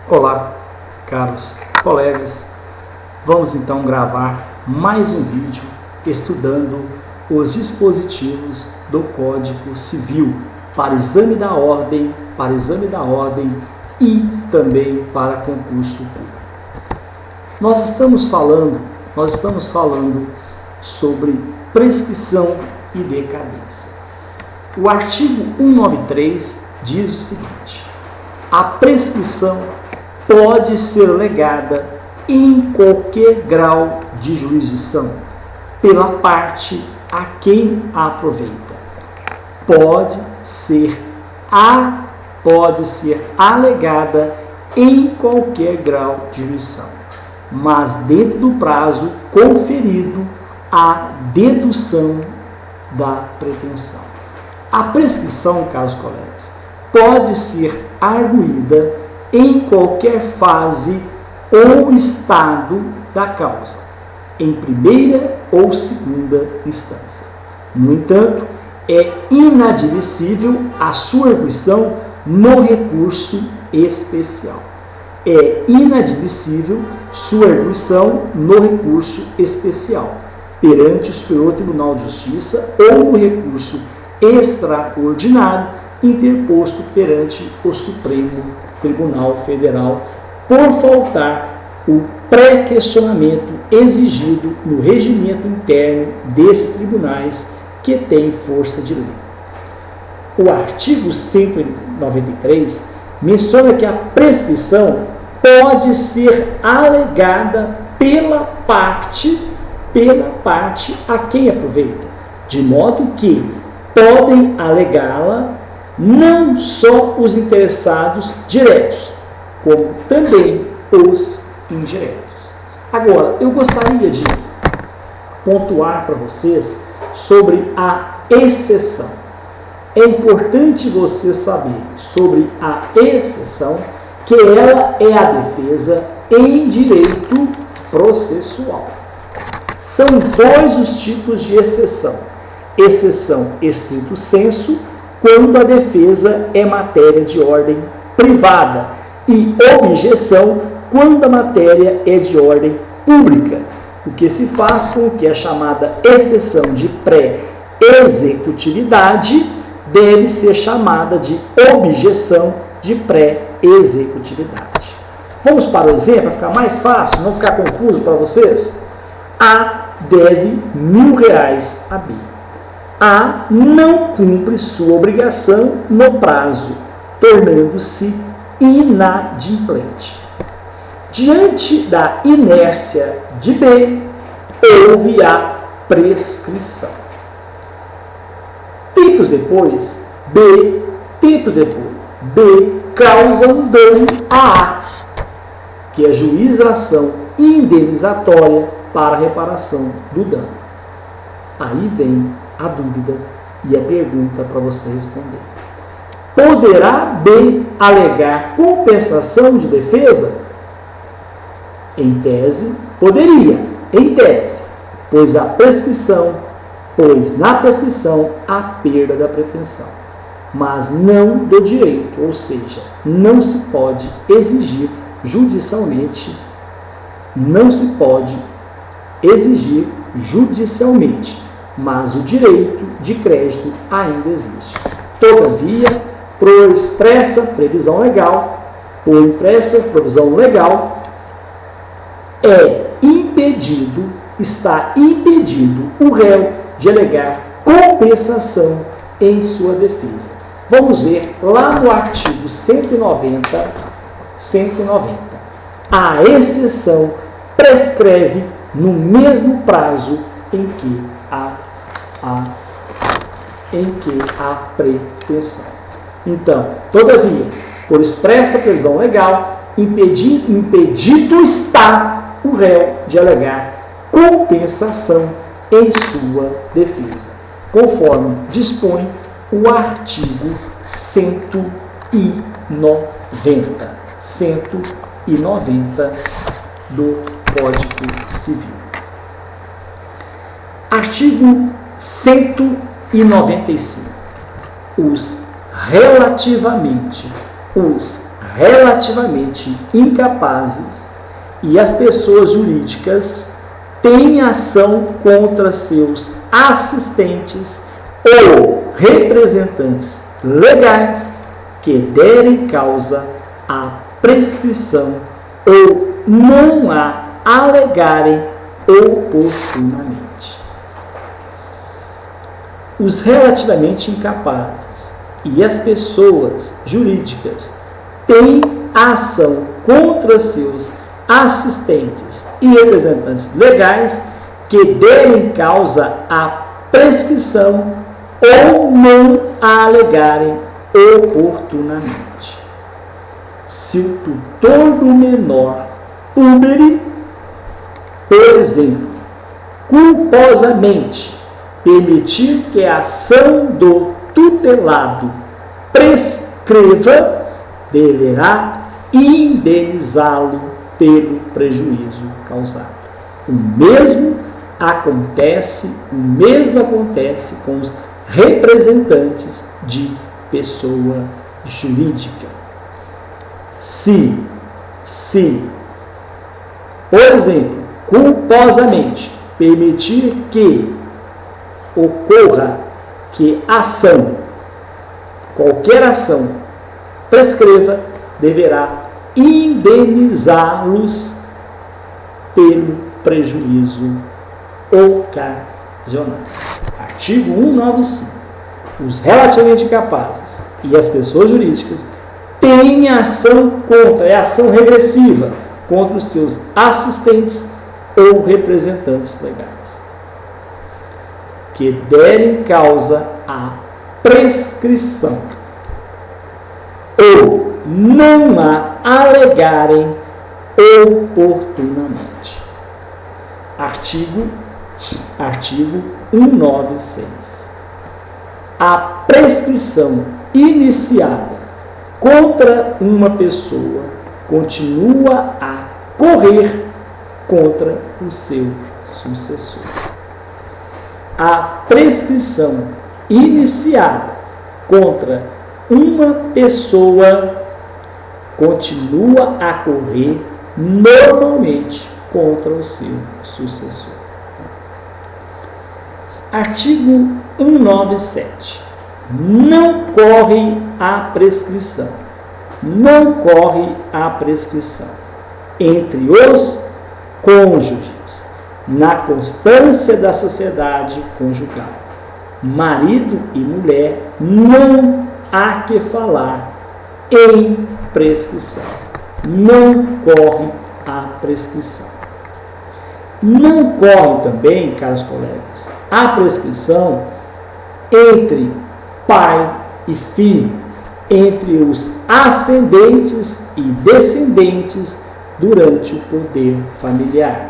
Olá, caros colegas, vamos então gravar mais um vídeo estudando os dispositivos do Código Civil para exame da ordem, e também para concurso público. Nós estamos falando sobre prescrição e decadência. O artigo 193 diz o seguinte: a prescrição pode ser legada em qualquer grau de jurisdição pela parte a quem a aproveita. Pode ser alegada em qualquer grau de jurisdição, mas dentro do prazo conferido à dedução da pretensão. A prescrição, caros colegas, pode ser arguída em qualquer fase ou estado da causa, em primeira ou segunda instância. No entanto, é inadmissível a sua arguição no recurso especial. É inadmissível sua arguição no recurso especial perante o Superior Tribunal de Justiça ou no recurso extraordinário interposto perante o Supremo Tribunal Federal, por faltar o pré-questionamento exigido no regimento interno desses tribunais que têm força de lei. O artigo 193 menciona que a prescrição pode ser alegada pela parte a quem aproveita, de modo que podem alegá-la não só os interessados diretos, como também os indiretos. Agora, eu gostaria de pontuar para vocês sobre a exceção. É importante você saber sobre a exceção, que ela é a defesa em direito processual. São dois os tipos de exceção. Exceção estrito sensu, quando a defesa é matéria de ordem privada, e objeção, quando a matéria é de ordem pública, o que se faz com que a chamada exceção de pré-executividade deve ser chamada de objeção de pré-executividade. Vamos para o exemplo, para ficar mais fácil, não ficar confuso para vocês? A deve R$1.000 a B. A não cumpre sua obrigação no prazo, tornando-se inadimplente. Diante da inércia de B, houve a prescrição. Tempos depois, B causa um dano a A, que ajuiza a ação indenizatória para a reparação do dano. Aí vem a dúvida e a pergunta para você responder. Poderá B alegar compensação de defesa? Em tese, poderia, em tese, pois na prescrição há perda da pretensão, mas não do direito, ou seja, não se pode exigir judicialmente, mas o direito de crédito ainda existe. Todavia, por expressa provisão legal, está impedido o réu de alegar compensação em sua defesa. Vamos ver lá no artigo 190. A exceção prescreve no mesmo prazo em que a pretensão. Então, todavia, por expressa previsão legal, impedido está o réu de alegar compensação em sua defesa, conforme dispõe o artigo 190 do Código Civil. Artigo 195. Os relativamente incapazes e as pessoas jurídicas têm ação contra seus assistentes ou representantes legais que derem causa à prescrição ou não a alegarem oportunamente. Os relativamente incapazes e as pessoas jurídicas têm ação contra seus assistentes e representantes legais que derem causa à prescrição ou não a alegarem oportunamente. Se o tutor do menor púbere, por exemplo, culposamente permitir que a ação do tutelado prescreva, deverá indenizá-lo pelo prejuízo causado. O mesmo acontece com os representantes de pessoa jurídica. Se, por exemplo, culposamente permitir que ocorra que qualquer ação prescreva, deverá indenizá-los pelo prejuízo ocasionado. Artigo 195. Os relativamente capazes e as pessoas jurídicas têm ação é ação regressiva contra os seus assistentes ou representantes legais, que derem causa à prescrição ou não a alegarem oportunamente. Artigo 196. A prescrição iniciada contra uma pessoa continua a correr contra o seu sucessor. A prescrição iniciada contra uma pessoa continua a correr normalmente contra o seu sucessor. Artigo 197. Não corre a prescrição. Não corre a prescrição entre os cônjuges na constância da sociedade conjugal. Marido e mulher não há que falar em prescrição. Não corre a prescrição. Não corre também, caros colegas, a prescrição entre pai e filho, entre os ascendentes e descendentes durante o poder familiar.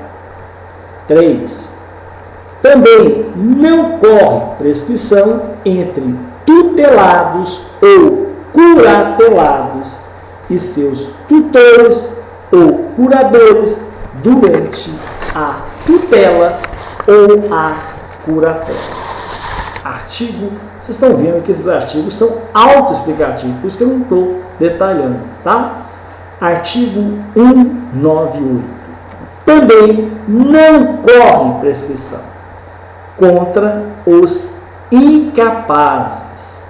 3. Também não corre prescrição entre tutelados ou curatelados e seus tutores ou curadores durante a tutela ou a curatela. Vocês estão vendo que esses artigos são autoexplicativos, por isso que eu não estou detalhando, tá? Artigo 198. Também não corre prescrição contra os incapazes.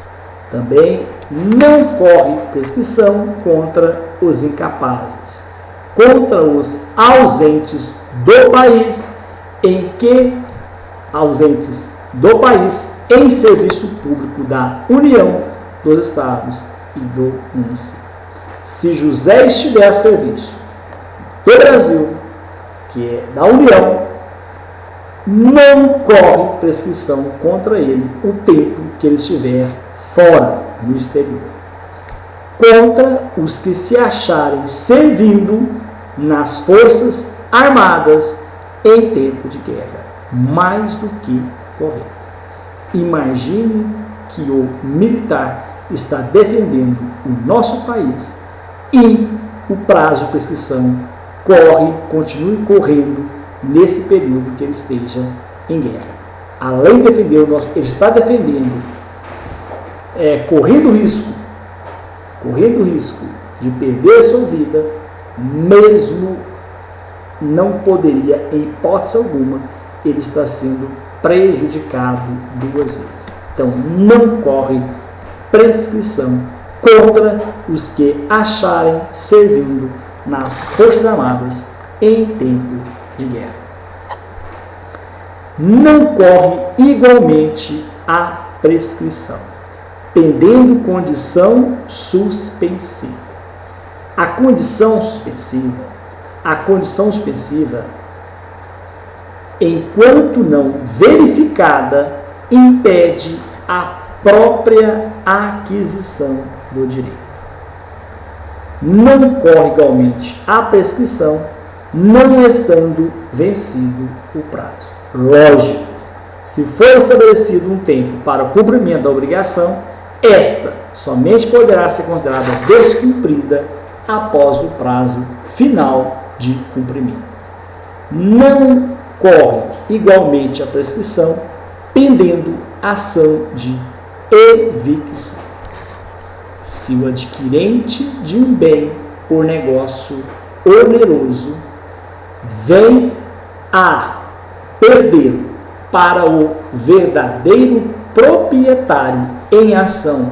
Também não corre prescrição contra os incapazes, contra os ausentes do país em serviço público da União, dos Estados e do município. Se José estiver a serviço do Brasil, que é da União, não corre prescrição contra ele o tempo que ele estiver fora, no exterior. Contra os que se acharem servindo nas Forças Armadas em tempo de guerra, mais do que correr. Imagine que o militar está defendendo o nosso país e o prazo de prescrição continue correndo nesse período que ele esteja em guerra. Além de defender ele está defendendo, correndo risco de perder sua vida, mesmo não poderia, em hipótese alguma, ele está sendo prejudicado duas vezes. Então, não corre prescrição contra os que acharem servindo nas Forças Armadas em tempo de guerra. Não corre igualmente a prescrição, pendendo condição suspensiva. A condição suspensiva, enquanto não verificada, impede a própria aquisição do direito. Não corre igualmente a prescrição, não estando vencido o prazo. Lógico, se for estabelecido um tempo para o cumprimento da obrigação, esta somente poderá ser considerada descumprida após o prazo final de cumprimento. Não corre igualmente a prescrição, pendendo ação de evicção. Se o adquirente de um bem por negócio oneroso vem a perdê-lo para o verdadeiro proprietário em ação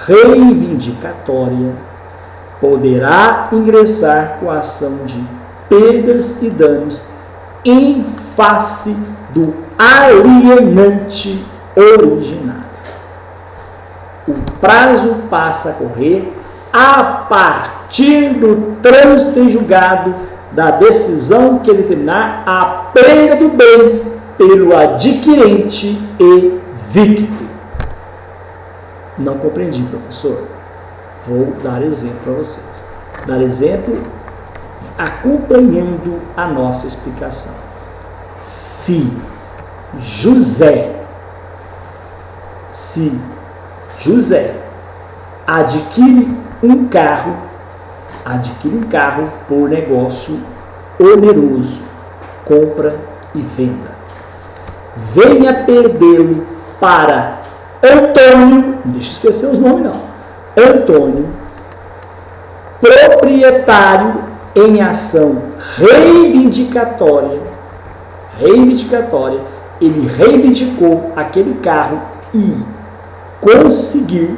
reivindicatória, poderá ingressar com a ação de perdas e danos em face do alienante originário. O prazo passa a correr a partir do trânsito em julgado da decisão que determinar a perda do bem pelo adquirente e victo. Não compreendi, professor. Vou dar exemplo para vocês. Dar exemplo acompanhando a nossa explicação. Se José adquire um carro por negócio oneroso, compra e venda, venha perdê-lo para Antônio, não deixa eu esquecer os nomes não, Antônio, proprietário em ação reivindicatória, ele reivindicou aquele carro e conseguiu,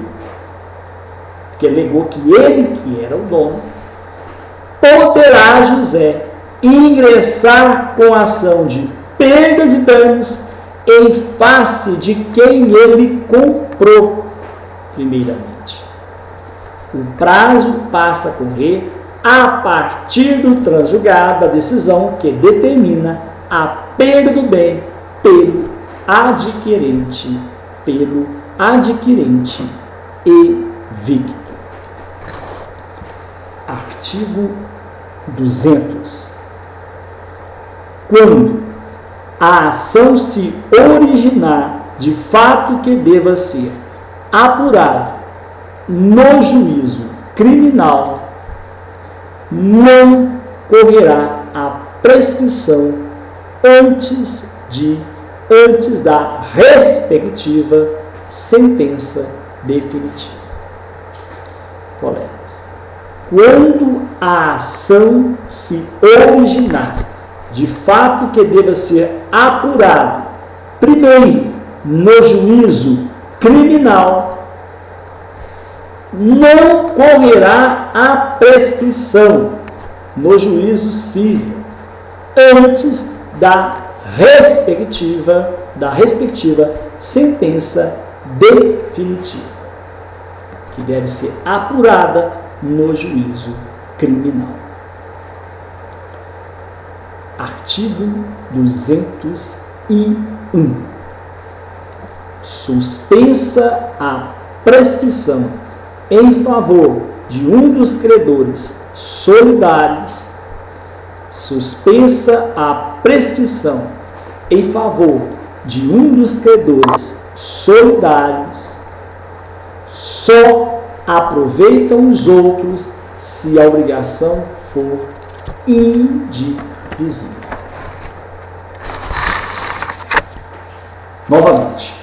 porque alegou que ele que era o dono, poderá José ingressar com ação de perdas e danos em face de quem ele comprou primeiramente. O prazo passa a correr a partir do transjulgado da decisão que determina a perda do bem pelo adquirente e victo. Artigo 200. Quando a ação se originar de fato que deva ser apurado no juízo criminal, não correrá a prescrição antes da respectiva sentença definitiva. Colegas, quando a ação se originar de fato que deva ser apurado primeiro no juízo criminal, não correrá a prescrição no juízo civil antes da respectiva sentença definitiva, que deve ser apurada no juízo criminal. Artigo 201. Suspensa a prescrição em favor de um dos credores solidários, suspensa a prescrição em favor de um dos credores solidários, só aproveitam os outros se a obrigação for indivisível. Novamente,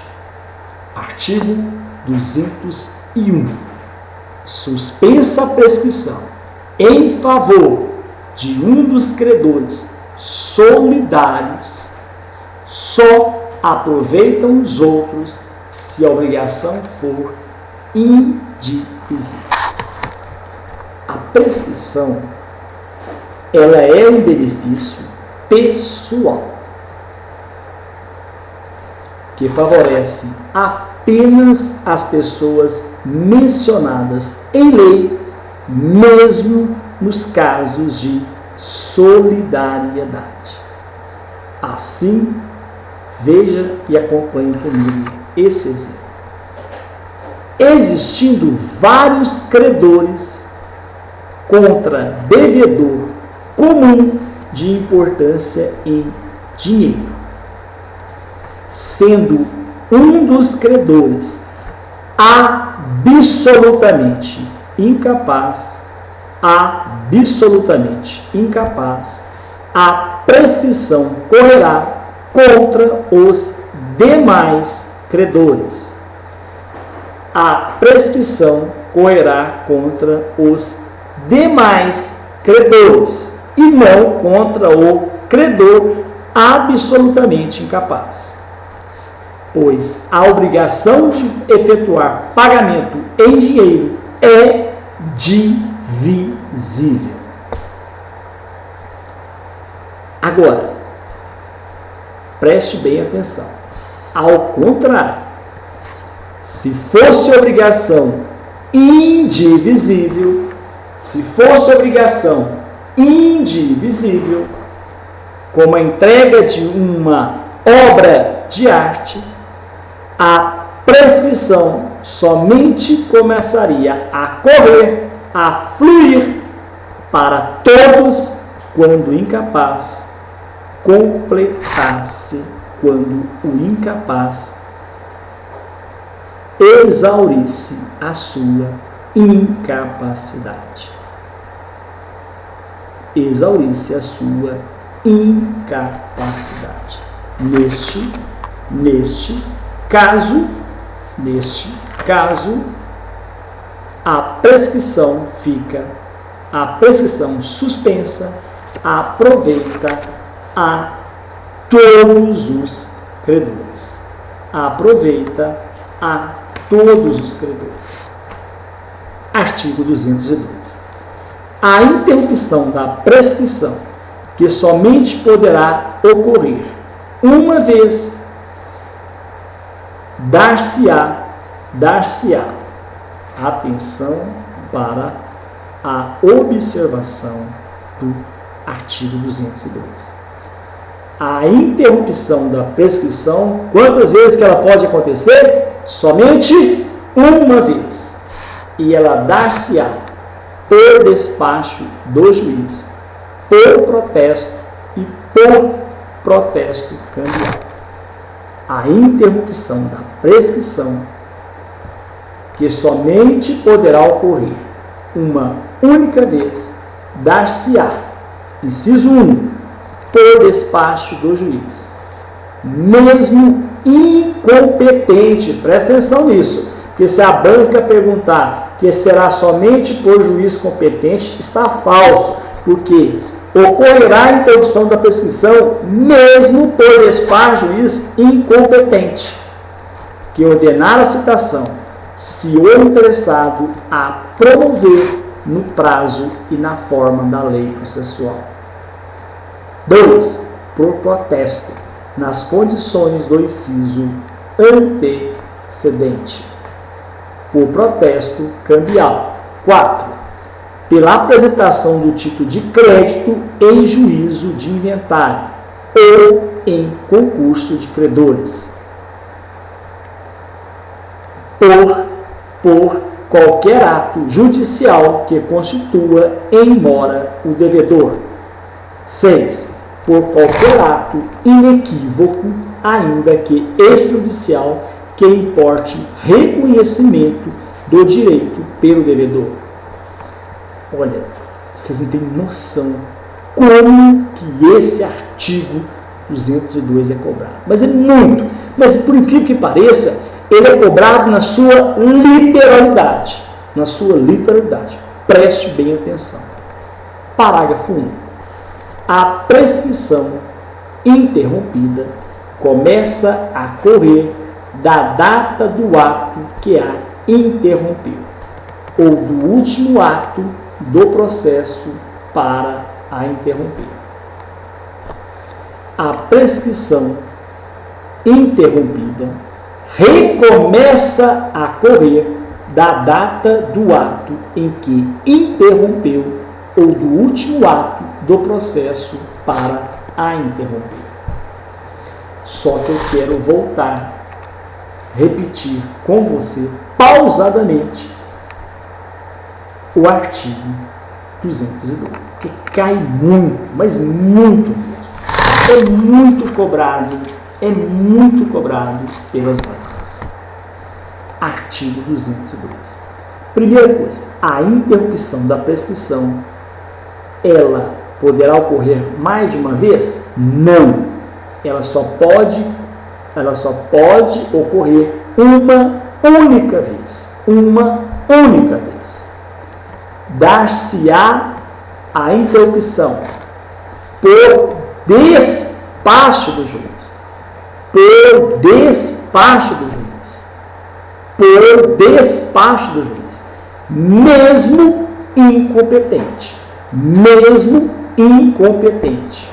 artigo 201. Suspensa a prescrição em favor de um dos credores solidários, só aproveitam os outros se a obrigação for indivisível. A prescrição, ela é um benefício pessoal que favorece apenas as pessoas mencionadas em lei, mesmo nos casos de solidariedade. Assim, veja e acompanhe comigo esse exemplo. Existindo vários credores contra devedor comum de importância em dinheiro, sendo um dos credores absolutamente incapaz, a prescrição correrá contra os demais credores. A prescrição correrá contra os demais credores e não contra o credor absolutamente incapaz, pois a obrigação de efetuar pagamento em dinheiro é divisível. Agora, preste bem atenção. Ao contrário, se fosse obrigação indivisível, como a entrega de uma obra de arte, a prescrição somente começaria a correr, a fluir para todos quando o incapaz completasse, quando o incapaz exaurisse a sua incapacidade. Exaurisse a sua incapacidade. Neste caso, a prescrição suspensa aproveita a todos os credores. Artigo 202. A interrupção da prescrição, que somente poderá ocorrer uma vez, dar-se-á atenção para a observação do artigo 202. A interrupção da prescrição, quantas vezes que ela pode acontecer? Somente uma vez. E ela dar-se-á por despacho do juiz, por protesto e por protesto cambial. A interrupção da prescrição, que somente poderá ocorrer uma única vez, dar-se-á, inciso 1, por despacho do juiz, mesmo incompetente. Presta atenção nisso, porque se a banca perguntar que será somente por juiz competente, está falso, porque ocorrerá a interrupção da prescrição mesmo por despacho do juiz incompetente, que ordenar a citação, se o interessado a promover no prazo e na forma da lei processual. 2. Por protesto, nas condições do inciso antecedente. Por protesto cambial. 4. Pela apresentação do título de crédito em juízo de inventário ou em concurso de credores. Por qualquer ato judicial que constitua em mora o devedor. 6. Por qualquer ato inequívoco, ainda que extrajudicial, que importe reconhecimento do direito pelo devedor. Olha, vocês não têm noção como que esse artigo 202 é cobrado. Mas é muito. Mas por incrível que pareça, ele é cobrado na sua literalidade. Preste bem atenção. Parágrafo 1. A prescrição interrompida começa a correr da data do ato que a interrompeu, ou do último ato do processo para a interromper. A prescrição interrompida recomeça a correr da data do ato em que interrompeu ou do último ato do processo para a interromper. Só que eu quero voltar, repetir com você pausadamente o artigo 212, que cai muito, mas muito mesmo. É muito cobrado pelas bancas. Artigo 212. Primeira coisa, a interrupção da prescrição, ela poderá ocorrer mais de uma vez? Não. Ela só pode ocorrer uma única vez. Uma única vez. Dar-se-á a interrupção por despacho do juiz. Por despacho do juiz. Por despacho do juiz. Mesmo incompetente. Mesmo incompetente.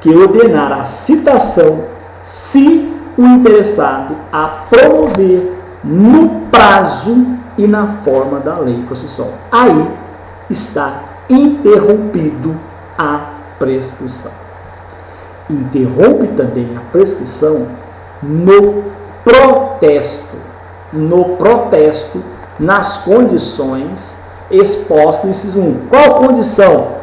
Que ordenar a citação se o interessado a promover no prazo e na forma da lei processual. Aí está interrompido a prescrição. Interrompe também a prescrição no protesto, nas condições expostas no inciso 1. Qual condição?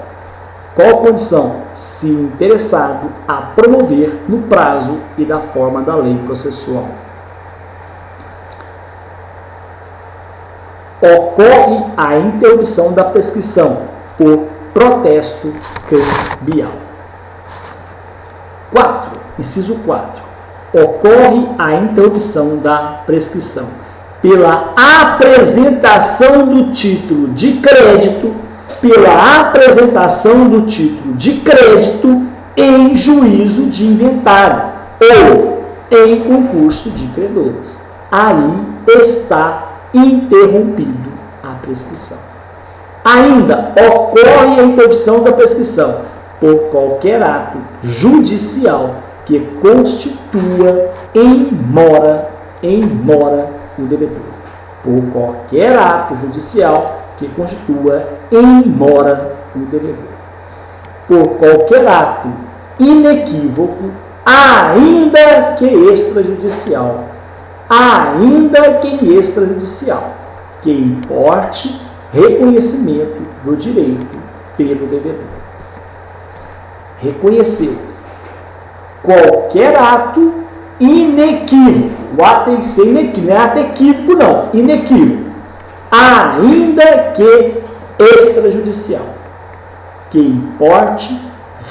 Se o interessado a promover no prazo e da forma da lei processual. Ocorre a interrupção da prescrição por protesto cambial. 4. Inciso 4. Ocorre a interrupção da prescrição pela apresentação do título de crédito, em juízo de inventário ou em concurso de credores. Aí está interrompido a prescrição. Ainda ocorre a interrupção da prescrição por qualquer ato judicial que constitua em mora o devedor. Por qualquer ato judicial que constitua em mora o devedor. Por qualquer ato inequívoco, ainda que extrajudicial, que importe reconhecimento do direito pelo devedor. Reconheceu qualquer ato inequívoco. O ato tem que ser inequívoco, não é ato equívoco, não. Inequívoco. Ainda que extrajudicial, que importe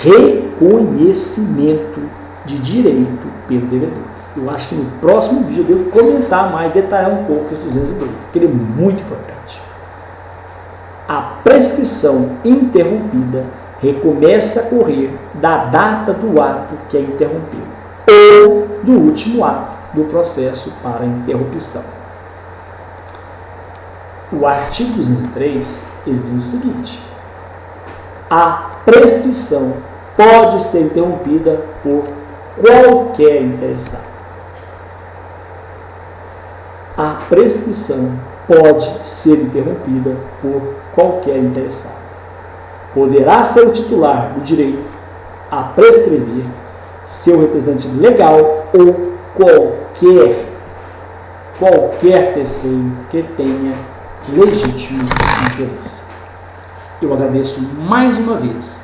reconhecimento de direito pelo devedor. Eu acho que no próximo vídeo eu devo comentar mais, detalhar um pouco esse 212, porque ele é muito importante. A prescrição interrompida recomeça a correr da data do ato que a interrompeu ou do último ato do processo para a interrupção. O artigo 203 ele diz o seguinte: a prescrição pode ser interrompida por qualquer interessado. A prescrição pode ser interrompida por qualquer interessado. Poderá ser o titular do direito a prescrever, seu representante legal ou qualquer terceiro que tenha legítimo interesse. Eu agradeço mais uma vez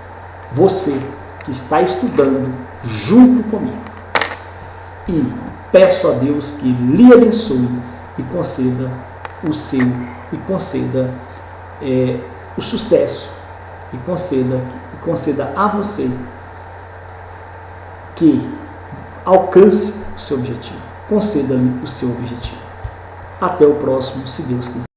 você que está estudando junto comigo e peço a Deus que lhe abençoe e conceda o sucesso e conceda a você que alcance o seu objetivo. Conceda-lhe o seu objetivo. Até o próximo, se Deus quiser.